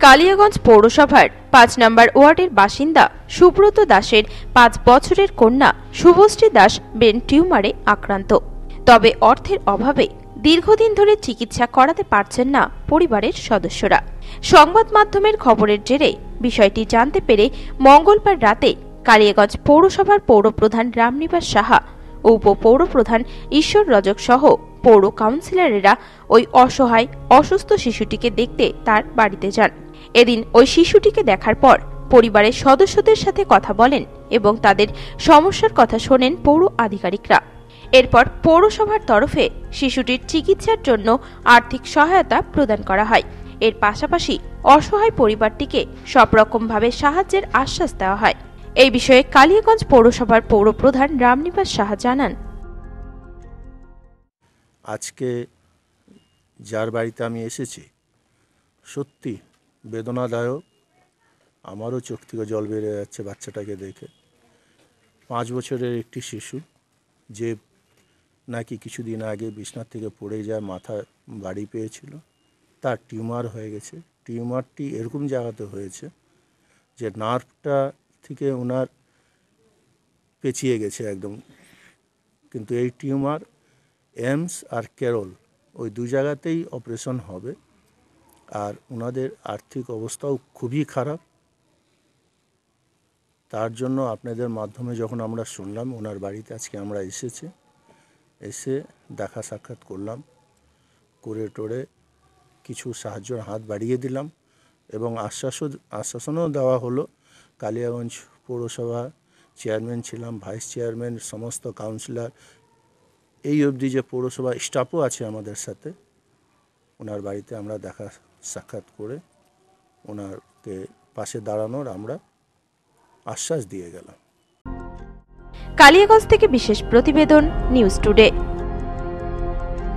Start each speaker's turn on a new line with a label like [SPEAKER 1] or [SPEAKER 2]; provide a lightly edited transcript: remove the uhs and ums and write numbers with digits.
[SPEAKER 1] কালিয়াগঞ্জ পৌরসভার ৫ নম্বর ওয়ার্ডের বাসিন্দা সুব্রত দাসের ৫ বছরের কন্যা শুভশ্রী দাস ব্রেন টিউমারে আক্রান্ত। তবে অর্থের অভাবে দীর্ঘদিন ধরে চিকিৎসা করাতে পারছেন না পরিবারের সদস্যরা। সংবাদ মাধ্যমের খবরের জেরে বিষয়টি জানতে পেরে মঙ্গলবার রাতে কালিয়াগঞ্জ পৌরসভার পৌরপ্রধান রামনিবাস সাহা ও উপপৌরপ্রধান ঈশ্বর রজক সহ পৌর কাউন্সিলরেরা ওই অসহায় অসুস্থ শিশুটিকে দেখতে তার বাড়িতে যান। এদিন ওই শিশুটিকে দেখার পর পরিবারের সদস্যদের সাথে কথা বলেন এবং তাদের সমস্যার কথা শোনেন পৌর আধিকারিকরা। এরপর পৌরসভার তরফে শিশুটির চিকিৎসার জন্য আর্থিক সহায়তা প্রদান করা হয়। এর পাশাপাশি অসহায় পরিবারটিকে সব রকমভাবে সাহায্যের আশ্বাস দেওয়া হয়। এই বিষয়ে কালিয়াগঞ্জ পৌরসভার পৌরপ্রধান রামনিবাস সাহা জানান,
[SPEAKER 2] আজকে যার বাড়িতে আমি এসেছি সত্যি বেদনাদায়ক। আমারও চোখ থেকে জল বেরিয়ে যাচ্ছে বাচ্চাটাকে দেখে। 5 বছরের একটি শিশু যে নাকি কিছুদিন আগে বিছনার থেকে পড়ে যায়, মাথায় বাড়ি পেয়েছিল, তার টিউমার হয়ে গেছে। টিউমারটি এরকম জায়গাতে হয়েছে যে নার্ভটা থেকে ওনার পেঁচিয়ে গেছে একদম। কিন্তু এই টিউমার এমস আর কেরল ওই 2 জায়গাতেই অপারেশন হবে। আর ওনাদের আর্থিক অবস্থাও খুবই খারাপ। তার জন্য আপনাদের মাধ্যমে যখন আমরা শুনলাম ওনার বাড়িতে আজকে আমরা এসে দেখা সাক্ষাৎ করলাম, করে টোরে কিছু সাহায্যের হাত বাড়িয়ে দিলাম এবং আশ্বাসনও দেওয়া হলো। কালিয়াগঞ্জ পৌরসভা চেয়ারম্যান ছিলাম, ভাইস চেয়ারম্যান, সমস্ত কাউন্সিলর, এই অবধি যে পৌরসভা স্টাফও আছে আমাদের সাথে, ওনার বাড়িতে আমরা দেখা সাক্ষাৎ করে ওনারকে পাশে দাঁড়ানোর আমরা আশ্বাস দিয়ে গেলাম।
[SPEAKER 1] কালিয়াগঞ্জ থেকে বিশেষ প্রতিবেদন, নিউজ টুডে।